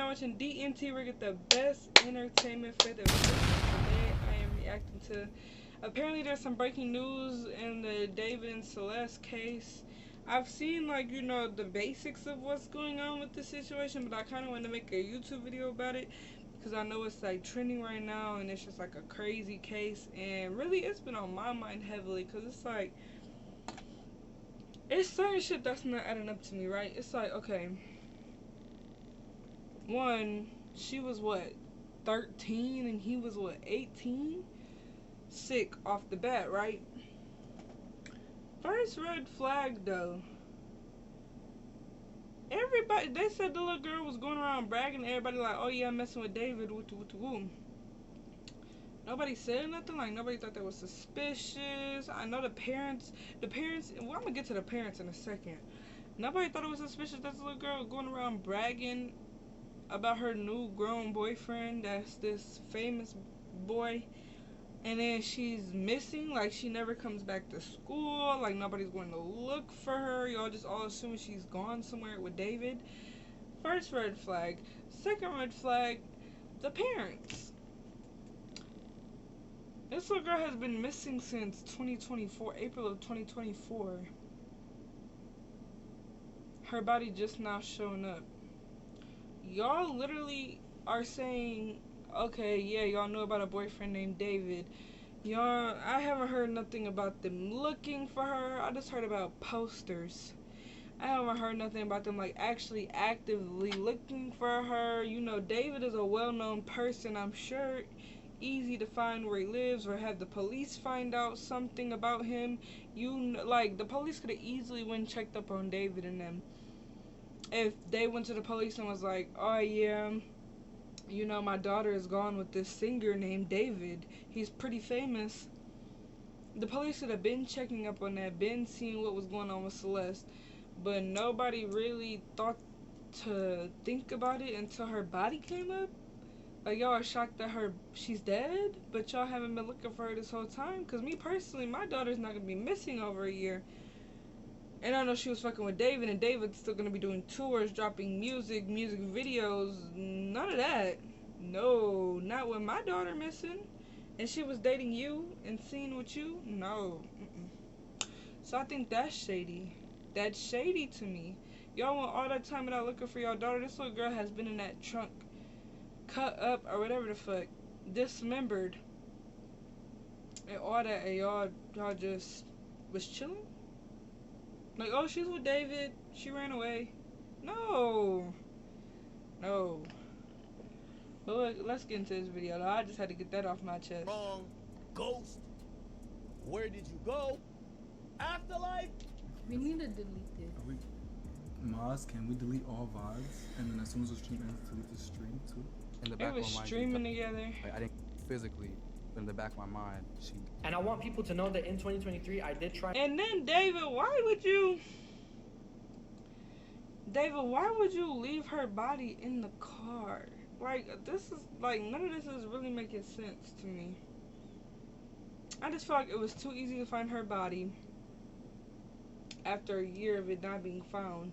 now watching DNT. We get the best entertainment for the week. Today I am reacting to. Apparently, there's some breaking news in the David and Celeste case. I've seen, like, you know, the basics of what's going on with the situation, but I kind of want to make a YouTube video about it because I know it's like trending right now and it's just like a crazy case. And really, it's been on my mind heavily because it's like, it's certain shit that's not adding up to me, right? It's like, okay, one, she was what, 13 and he was what, 18? Sick off the bat, right? First red flag though. Everybody, they said the little girl was going around bragging to everybody like, oh yeah, I'm messing with David, woo. Nobody said nothing, like nobody thought that was suspicious. I know the parents, well, I'm gonna get to the parents in a second. Nobody thought it was suspicious that this little girl going around bragging about her new grown boyfriend, that's this famous boy. And then she's missing, like she never comes back to school, like nobody's going to look for her. Y'all just all assuming she's gone somewhere with David. First red flag. Second red flag, the parents. This little girl has been missing since 2024, April of 2024. Her body just now showing up. Y'all literally are saying, okay, yeah, y'all know about a boyfriend named David. Y'all, I haven't heard nothing about them looking for her. I just heard about posters. I haven't heard nothing about them like actually actively looking for her. You know, David is a well-known person. I'm sure easy to find where he lives or have the police find out something about him. Like, the police could have easily went checked up on David and them. If they went to the police and was like, oh yeah, you know, my daughter is gone with this singer named David. He's pretty famous. The police should have been checking up on that, been seeing what was going on with Celeste. But nobody really thought to think about it until her body came up. Like, y'all are shocked that she's dead, but y'all haven't been looking for her this whole time. Because me personally, my daughter's not going to be missing over a year. And I know she was fucking with David, and David's still gonna be doing tours, dropping music videos, none of that. No, not with my daughter missing. And she was dating you and seeing with you? No. So I think that's shady. That's shady to me. Y'all want all that time without looking for y'all daughter? This little girl has been in that trunk, cut up, or whatever the fuck, dismembered. And all that, and y'all just was chilling? Like, oh, she's with David. She ran away. No. But look, let's get into this video. I just had to get that off my chest. Wrong. Ghost. Where did you go? Afterlife. We need to delete this. Maz, can we delete all VODs? And then as soon as the stream ends, delete the stream too? In the back It was of my mind, streaming together. I didn't physically, but in the back of my mind, she. And I want people to know that in 2023, I did try. And then David, why would you leave her body in the car? Like, this is, like, none of this is really making sense to me. I just feel like it was too easy to find her body after a year of it not being found.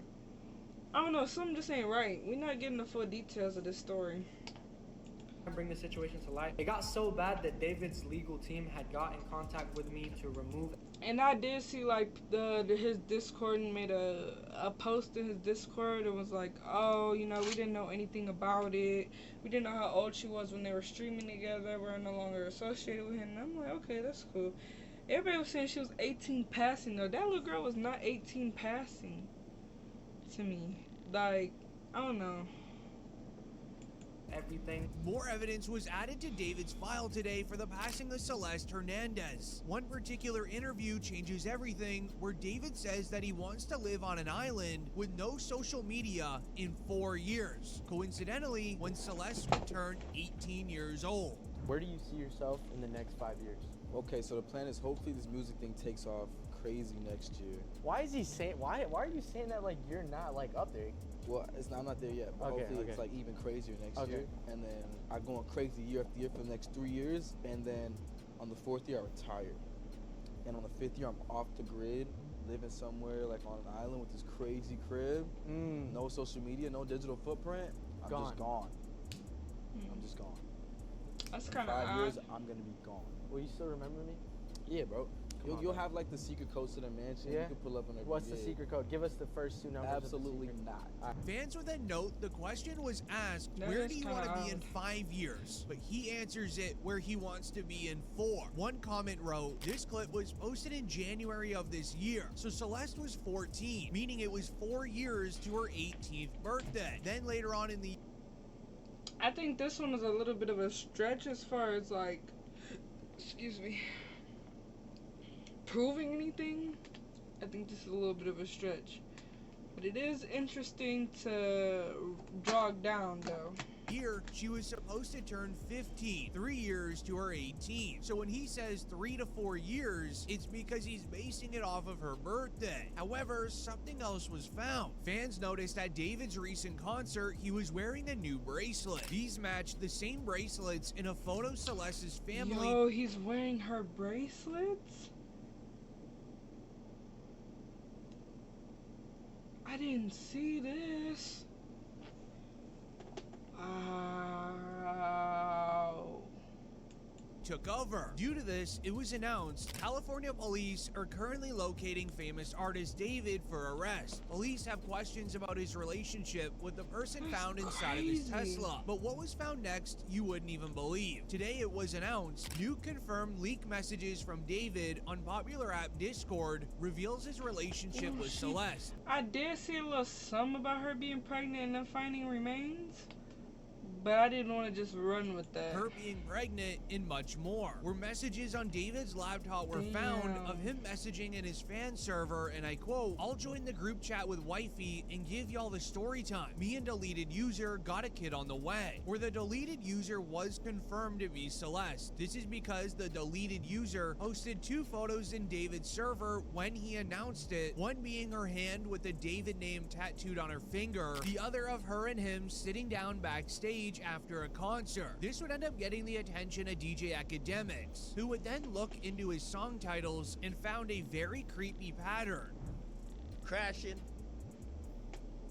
I don't know, something just ain't right. We're not getting the full details of this story. Bring the situation to light. It got so bad that David's legal team had got in contact with me to remove. And I did see like his Discord and made a post in his Discord. It was like, oh, you know, we didn't know anything about it. We didn't know how old she was when they were streaming together. We're no longer associated with him. And I'm like, okay, that's cool. Everybody was saying she was 18 passing though. That little girl was not 18 passing to me. Like, I don't know. Everything. More evidence was added to David's file today for the passing of Celeste Hernandez. One particular interview changes everything, where David says that he wants to live on an island with no social media in 4 years. Coincidentally, when Celeste would turn 18 years old. Where do you see yourself in the next 5 years? Okay, so the plan is hopefully this music thing takes off crazy next year. Why is he saying? Why are you saying that like you're not like up there? Well, I'm not there yet, but hopefully it's like even crazier next year. And then I go on crazy year after year for the next 3 years, and then on the 4th year I retire. And on the 5th year I'm off the grid, living somewhere like on an island with this crazy crib, no social media, no digital footprint. I'm Gone. just gone. Hmm. I'm just gone. That's In kind of 5 odd. years, I'm gonna be gone. Will you still remember me? Yeah, bro. Come on, You'll bro. have like the secret codes to the mansion. Yeah? You can pull up on What's the secret code? Give us the first two numbers. Absolutely of the secret. not. Fans would then note the question was asked, That where is do you kinda want to be in odd. 5 years? But he answers it where he wants to be in 4. One comment wrote, this clip was posted in January of this year. So Celeste was 14, meaning it was 4 years to her 18th birthday. Then later on in the I think this one is a little bit of a stretch as far as like, excuse me, proving anything. I think this is a little bit of a stretch, but it is interesting to jog down though. year, she was supposed to turn 15, 3 years to her 18. So when he says 3 to 4 years, it's because he's basing it off of her birthday. However, something else was found. Fans noticed at David's recent concert, he was wearing a new bracelet. These matched the same bracelets in a photo Celeste's family. Yo, he's wearing her bracelets? I didn't see this. Wow. Took over. Due to this, it was announced California police are currently locating famous artist David for arrest. Police have questions about his relationship with the person That's found inside of his crazy. Tesla. But what was found next, you wouldn't even believe. Today it was announced new confirmed leaked messages from David on popular app Discord reveals his relationship Oh, with shit. Celeste. I did see a little something about her being pregnant and them finding remains, but I didn't want to just run with that. Her being pregnant, and much more. Where messages on David's laptop were found of him messaging in his fan server, and I quote, "I'll join the group chat with wifey and give y'all the story time. Me and deleted user got a kid on the way." Where the deleted user was confirmed to be Celeste. This is because the deleted user posted 2 photos in David's server when he announced it, one being her hand with the David name tattooed on her finger, the other of her and him sitting down backstage after a concert. This would end up getting the attention of DJ Academics, who would then look into his song titles and found a very creepy pattern. Crashing.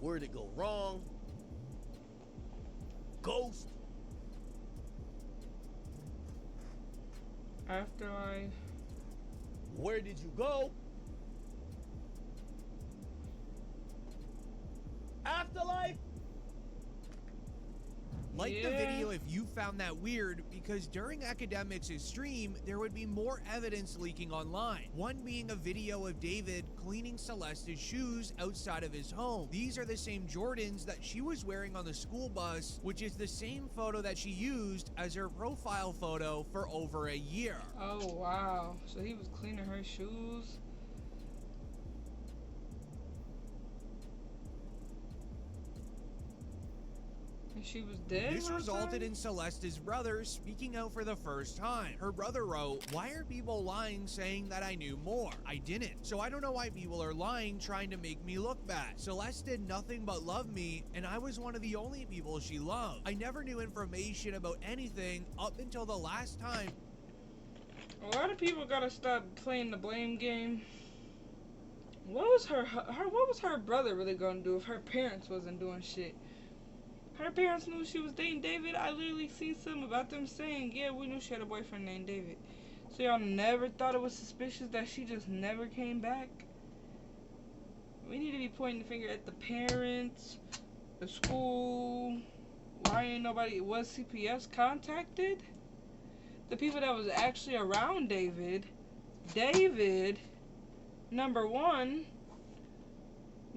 Where'd it go wrong? Ghost. Afterlife. Where did you go? Afterlife. Like the Yeah. video if you found that weird, because during Academics' stream, there would be more evidence leaking online. One being a video of David cleaning Celeste's shoes outside of his home. These are the same Jordans that she was wearing on the school bus, which is the same photo that she used as her profile photo for over a year. Oh wow. So he was cleaning her shoes. And she was dead. This one resulted time? in Celeste's brother speaking out for the first time. Her brother wrote, "Why are people lying saying that I knew more? I didn't. So I don't know why people are lying trying to make me look bad. Celeste did nothing but love me, and I was one of the only people she loved. I never knew information about anything up until the last time." A lot of people gotta stop playing the blame game. What was what was her brother really gonna do if her parents wasn't doing shit? Her parents knew she was dating David. I literally see something about them saying, yeah, we knew she had a boyfriend named David. So y'all never thought it was suspicious that she just never came back? We need to be pointing the finger at the parents, the school. Why ain't nobody, was CPS contacted? The people that was actually around David. David, number one,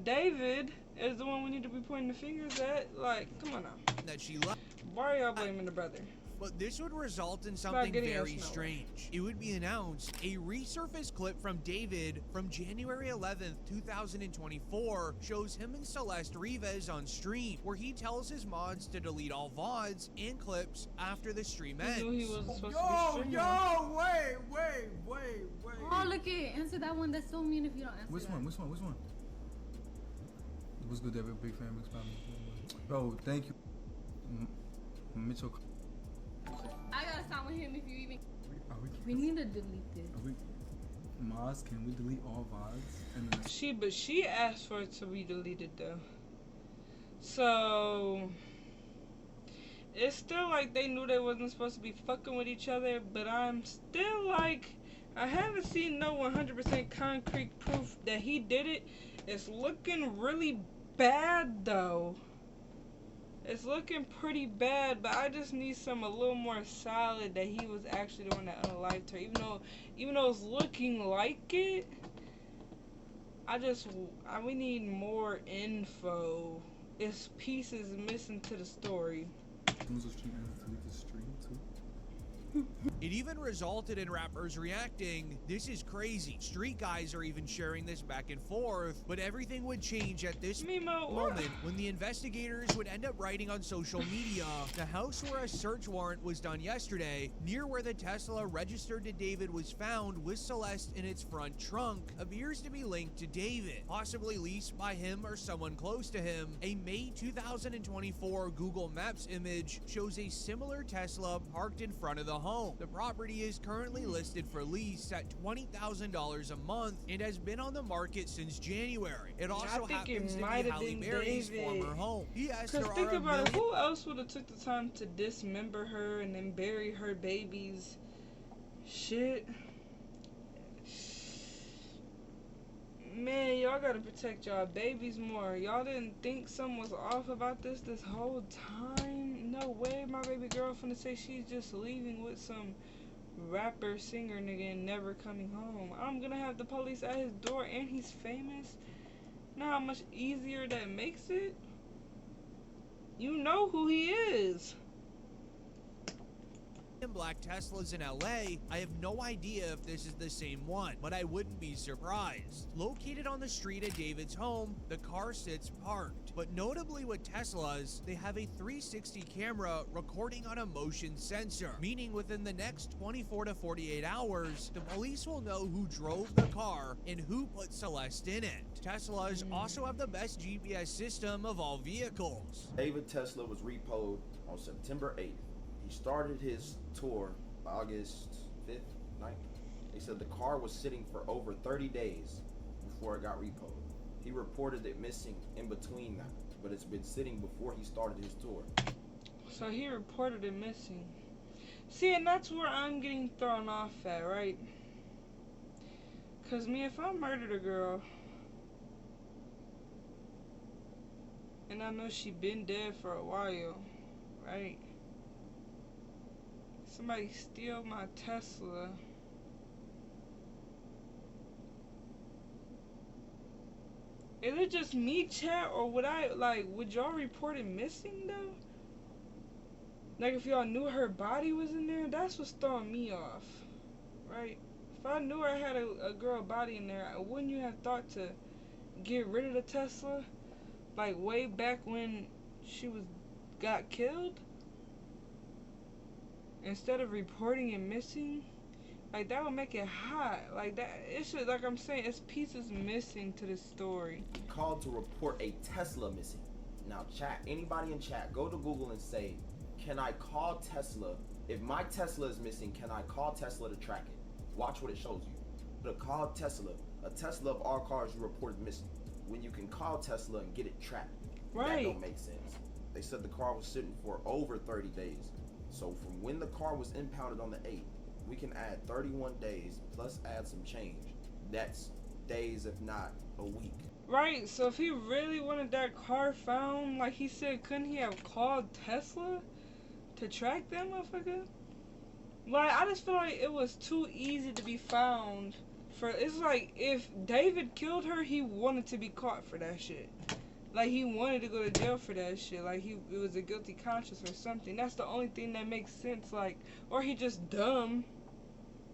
David is the one we need to be pointing the fingers at. Like, come on now. That she loved. Why are y'all blaming the brother? But this would result in something getting us very nowhere. strange. It would be announced a resurfaced clip from David from January 11th, 2024 shows him and Celeste Rivas on stream, where he tells his mods to delete all VODs and clips after the stream He knew he ends. wasn't supposed Yo, to be streaming. wait. Oh, look it. Answer that one. That's so mean if you don't answer Which that. one? What's good, David? Big fan, big fan. Bro, thank you. Mitchell. I gotta stop with him if you even. Are We need to delete this. Maz, can we delete all VODs? And then But she asked for it to be deleted though. So it's still like they knew they wasn't supposed to be fucking with each other, but I'm still like, I haven't seen no 100% concrete proof that he did it. It's looking really bad though. It's looking pretty bad, but I just need some a little more solid that he was actually the one that unalived her. Even though it's looking like it, we need more info. It's pieces missing to the story. It even resulted in rappers reacting, "This is crazy." Street guys are even sharing this back and forth, but everything would change at this moment when the investigators would end up writing on social media, the house where a search warrant was done yesterday, near where the Tesla registered to David was found with Celeste in its front trunk, appears to be linked to David, possibly leased by him or someone close to him. A May 2024 Google Maps image shows a similar Tesla parked in front of the home. The property is currently listed for lease at $20,000 a month and has been on the market since January. It also happens to be Halle Berry's former home. Yes, there think are about it, who else would have took the time to dismember her and then bury her babies? Shit. Man, y'all gotta protect y'all babies more. Y'all didn't think something was off about this whole time? No way my baby girl finna say she's just leaving with some rapper, singer nigga and never coming home. I'm gonna have the police at his door and he's famous. Know how much easier that makes it? You know who he is. Black Teslas in LA. I have no idea if this is the same one, but I wouldn't be surprised. Located on the street at David's home, the car sits parked. But notably with Teslas, they have a 360 camera recording on a motion sensor, meaning within the next 24 to 48 hours, the police will know who drove the car and who put Celeste in it. Teslas also have the best GPS system of all vehicles. David Tesla was repoed on September 8th. He started his tour August 5th, 9th. They said the car was sitting for over 30 days before it got repoed. He reported it missing in between that, but it's been sitting before he started his tour. So he reported it missing. See, and that's where I'm getting thrown off at, right? Cause me, if I murdered a girl and I know she been dead for a while, right? Somebody steal my Tesla. Is it just me, chat, or would y'all report it missing though? Like if y'all knew her body was in there, that's what's throwing me off, right? If I knew I had a girl body in there, wouldn't you have thought to get rid of the Tesla? Like way back when she got killed? Instead of reporting it missing? Like that would make it hot. Like that, it's just, like I'm saying, it's pieces missing to the story. Called to report a Tesla missing. Now chat, anybody in chat, go to Google and say, can I call Tesla? If my Tesla is missing, can I call Tesla to track it? Watch what it shows you. But call Tesla. A Tesla of all cars you reported missing. When you can call Tesla and get it tracked. Right. That don't make sense. They said the car was sitting for over 30 days. So from when the car was impounded on the 8th, we can add 31 days plus add some change. That's days, if not a week. Right, so if he really wanted that car found, like he said, couldn't he have called Tesla to track that motherfucker? Like, I just feel like it was too easy to be found. It's like, if David killed her, he wanted to be caught for that shit. Like, he wanted to go to jail for that shit. Like, it was a guilty conscience or something. That's the only thing that makes sense. Like, or he just dumb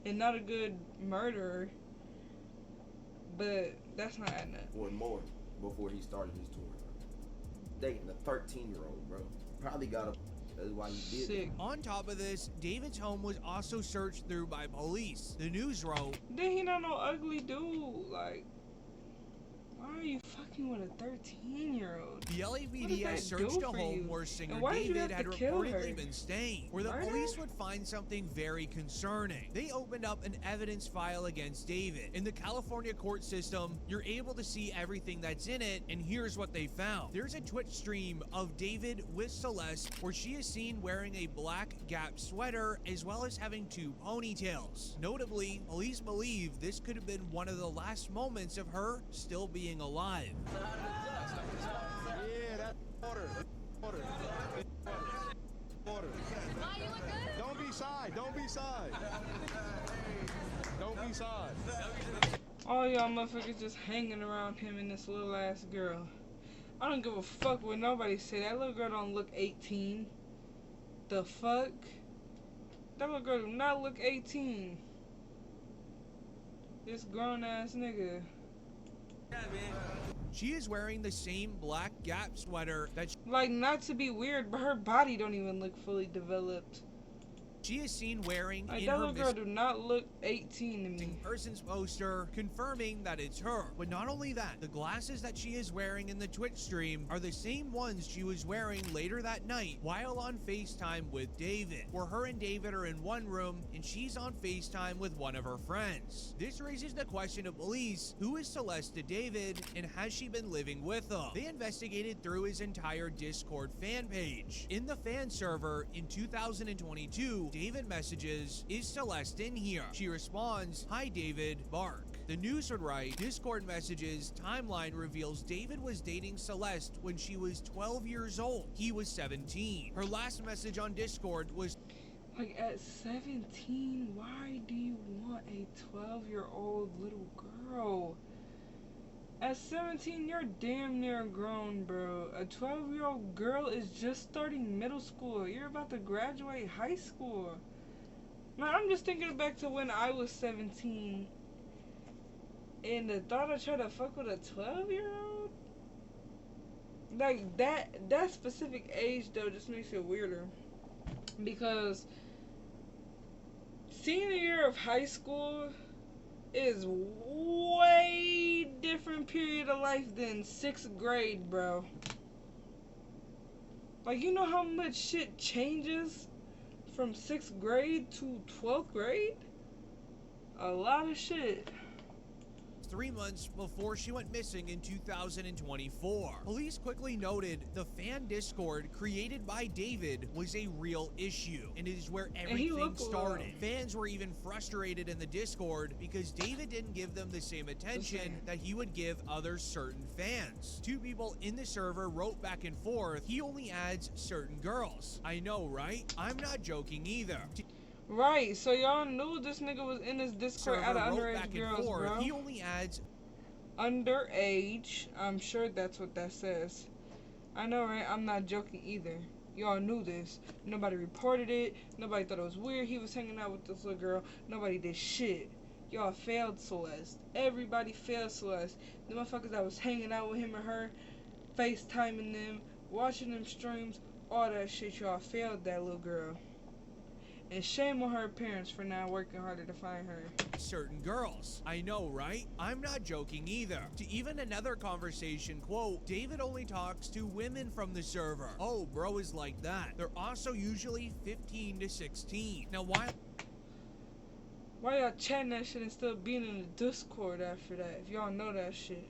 and not a good murderer. But that's not adding up. Or more before he started his tour. Dating a 13-year-old, bro. Probably got a... That's why he did it. On top of this, David's home was also searched through by police. The news wrote, Then he not no ugly dude. Like, Why are you fucking with a 13-year-old? The What LAPD does has that do searched a for home you? where singer And why did you David have had to kill her? reportedly been staying, where the Murder? police would find something very concerning. They opened up an evidence file against David. In the California court system, you're able to see everything that's in it, and here's what they found. There's a Twitch stream of David with Celeste where she is seen wearing a black Gap sweater as well as having 2 ponytails. Notably, police believe this could have been one of the last moments of her still being alive. Yeah, that's order. Order. Order. Don't be shy. Don't be shy. Don't be shy. All y'all motherfuckers just hanging around him and this little ass girl. I don't give a fuck what nobody say. That little girl don't look 18. The fuck? That little girl do not look 18. This grown ass nigga. She is wearing the same black Gap sweater that Like, not to be weird, but her body don't even look fully developed. she is seen wearing Like, in that her little girl do not look 18 to me. missing persons poster, confirming that it's her. But not only that, the glasses that she is wearing in the Twitch stream are the same ones she was wearing later that night while on FaceTime with David, where her and David are in one room and she's on FaceTime with one of her friends. This raises the question to police, who is Celeste to David and has she been living with him? They investigated through his entire Discord fan page. In the fan server in 2022, David messages, "Is Celeste in here?" She responds, "Hi David, bark." The news would write, Discord messages timeline reveals David was dating Celeste when she was 12 years old. He was 17. Her last message on Discord was, Like, at 17, why do you want a 12-year-old little girl? At 17, you're damn near grown, bro. A 12-year-old girl is just starting middle school. You're about to graduate high school. Man, I'm just thinking back to when I was 17. And the thought I tried to fuck with a 12-year-old? Like, that specific age, though, just makes it weirder. Because senior year of high school is way different period of life than 6th grade, bro. Like, you know how much shit changes from 6th grade to 12th grade? A lot of shit. 3 months before she went missing in 2024. Police quickly noted the fan Discord created by David was a real issue, and it is where everything started. Fans were even frustrated in the Discord because David didn't give them the same attention that he would give other certain fans. 2 people in the server wrote back and forth, "He only adds certain girls." I know, right? I'm not joking either. Right, so y'all knew this nigga was in his Discord out of underage girls, bro. He only adds underage. I'm sure that's what that says. I know, right? I'm not joking either. Y'all knew this. Nobody reported it. Nobody thought it was weird. He was hanging out with this little girl. Nobody did shit. Y'all failed Celeste. Everybody failed Celeste. The motherfuckers that was hanging out with him and her, FaceTiming them, watching them streams, all that shit, y'all failed that little girl. And shame on her parents for not working harder to find her. Certain girls. I know, right? I'm not joking either. To even another conversation, quote, David only talks to women from the server. Oh, bro is like that. They're also usually 15 to 16. Now, why y'all chatting that shit and still being in the Discord after that? If y'all know that shit.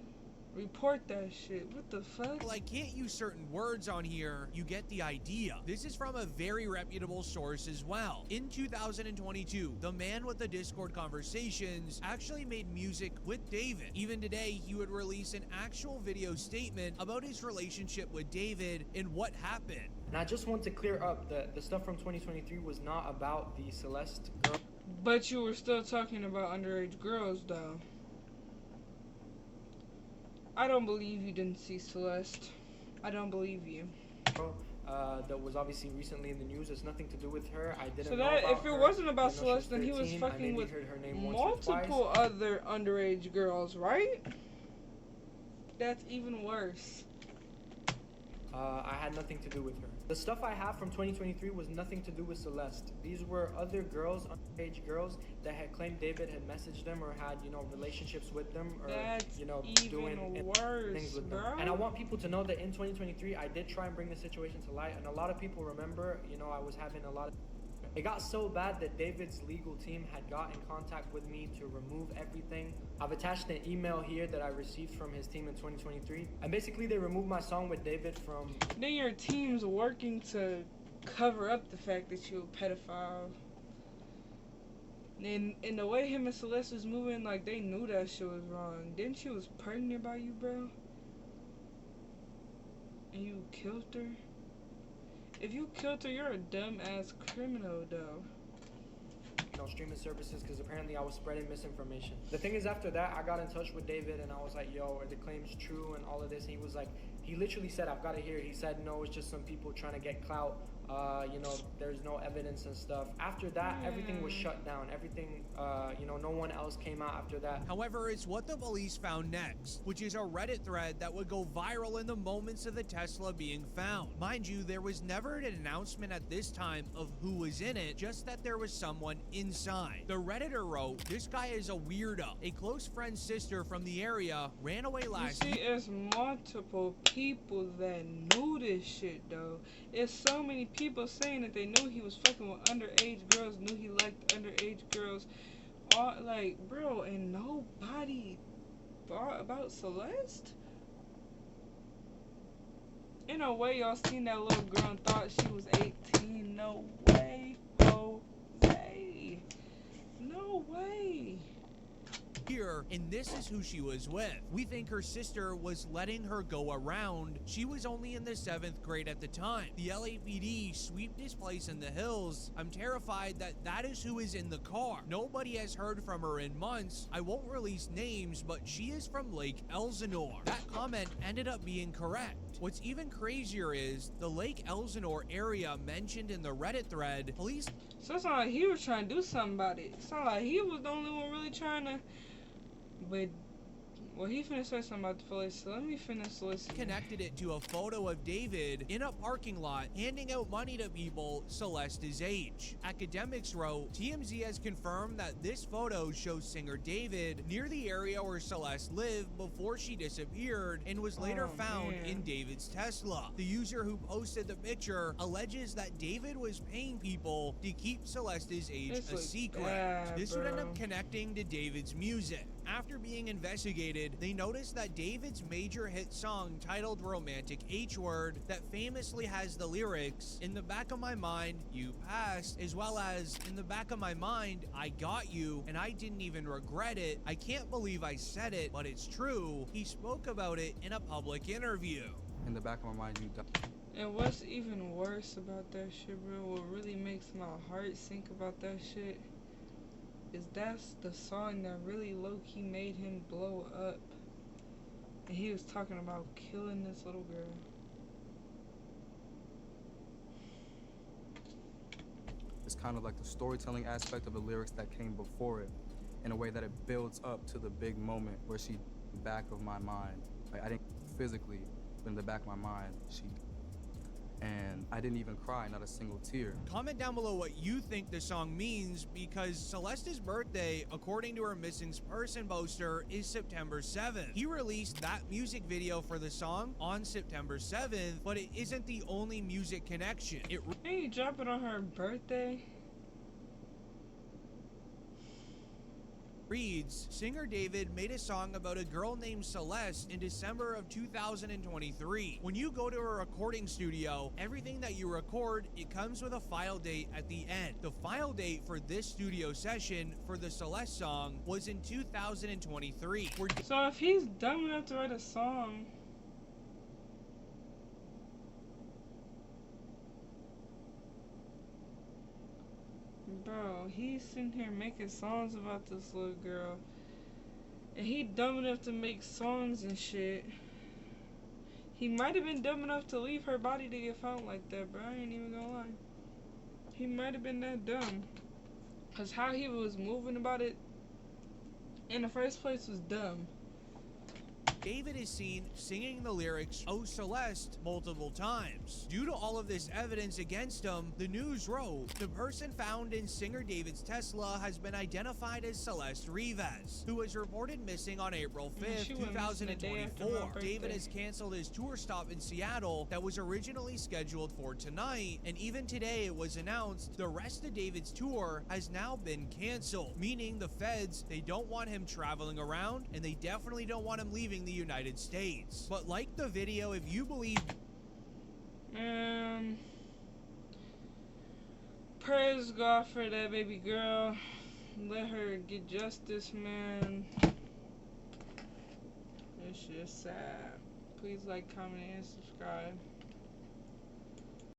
Report that shit. What the fuck? Well, I can't use certain words on here. You get the idea. This is from a very reputable source as well. In 2022, the man with the Discord conversations actually made music with David. Even today, he would release an actual video statement about his relationship with David and what happened. And I just want to clear up that the stuff from 2023 was not about the Celeste girl. But you were still talking about underage girls, though. I don't believe you didn't see Celeste. I don't believe you. That was obviously recently in the news. It's nothing to do with her. I didn't so know that about if it her. wasn't about 13, Celeste, then he was fucking with multiple other underage girls, right? That's even worse. I had nothing to do with her. The stuff I have from 2023 was nothing to do with Celeste. These were other girls, underage girls, that had claimed David had messaged them or had, relationships with them, or, That's doing even worse, things with them. bro. And I want people to know that in 2023, I did try and bring the situation to light, and a lot of people remember, I was having a lot of... It got so bad that David's legal team had got in contact with me to remove everything. I've attached an email here that I received from his team in 2023. And basically they removed my song with David from... Then your team's working to cover up the fact that you're a pedophile. And the way him and Celeste was moving, like, they knew that shit was wrong. Didn't she was pregnant by you, bro? And you killed her? If you killed her, you're a dumb-ass criminal, though. Streaming services, because apparently I was spreading misinformation. The thing is, after that, I got in touch with David and I was like, yo, are the claims true and all of this? And he was like, he literally said, I've got it here. He said, no, it's just some people trying to get clout. There's no evidence and stuff. After that, everything was shut down. Everything, no one else came out after that. However, it's what the police found next, which is a Reddit thread that would go viral in the moments of the Tesla being found. Mind you, there was never an announcement at this time of who was in it, just that there was someone inside. The Redditor wrote, "This guy is a weirdo. A close friend's sister from the area ran away last year." You see, it's multiple people that knew this shit, though. It's so many people saying that they knew he was fucking with underage girls, knew he liked underage girls. All, like, bro, and nobody thought about Celeste? In a way, y'all seen that little girl and thought she was 18. No way, Jose. No way. Here, and this is who she was with. We think her sister was letting her go around. She was only in the 7th grade at the time. The LAPD swept this place in the hills. I'm terrified that that is who is in the car. Nobody has heard from her in months. I won't release names, but she is from Lake Elsinore. That comment ended up being correct. What's even crazier is the Lake Elsinore area mentioned in the Reddit thread. Police... So it's not like he was trying to do something about it. It's not like he was the only one really trying to... But, well, he finna say something about the police, so let me finish listening. Connected it to a photo of David in a parking lot handing out money to people Celeste's age. Academics wrote, TMZ has confirmed that this photo shows singer David near the area where Celeste lived before she disappeared and was later found in David's Tesla. The user who posted the picture alleges that David was paying people to keep Celeste's age a secret. This would end up connecting to David's music. After being investigated, they noticed that David's major hit song titled Romantic H-Word that famously has the lyrics, "In the back of my mind, you passed," as well as, "In the back of my mind, I got you, and I didn't even regret it. I can't believe I said it, but it's true." He spoke about it in a public interview. In the back of my mind, you died. And what's even worse about that shit, bro, what really makes my heart sink about that shit, is that's the song that really low-key made him blow up. And he was talking about killing this little girl. It's kind of like the storytelling aspect of the lyrics that came before it, in a way that it builds up to the big moment where she, back of my mind. Like, I didn't physically, but in the back of my mind, she... And I didn't even cry, not a single tear. Comment down below what you think the song means, because Celeste's birthday, according to her missing person poster, is September 7th. He released that music video for the song on September 7th, but it isn't the only music connection. Didn't you drop it on her birthday? Reads, singer David made a song about a girl named Celeste in December of 2023. When you go to a recording studio, everything that you record, it comes with a file date at the end. The file date for this studio session for the Celeste song was in 2023. So if he's dumb enough to write a song, bro, he's sitting here making songs about this little girl, and he dumb enough to make songs and shit. He might have been dumb enough to leave her body to get found like that, bro. I ain't even gonna lie. He might have been that dumb, cause how he was moving about it in the first place was dumb. David is seen singing the lyrics "Oh Celeste" multiple times. Due to all of this evidence against him, the news wrote, the person found in singer David's Tesla has been identified as Celeste Rivas, who was reported missing on April 5th, she went missing the day after my 2024. David birthday. has canceled his tour stop in Seattle that was originally scheduled for tonight, and even today it was announced the rest of David's tour has now been canceled, meaning the feds, they don't want him traveling around, and they definitely don't want him leaving the United States. But like the video if you believe... Man, praise God for that baby girl. Let her get justice, man. It's just sad. Please like, comment, and subscribe.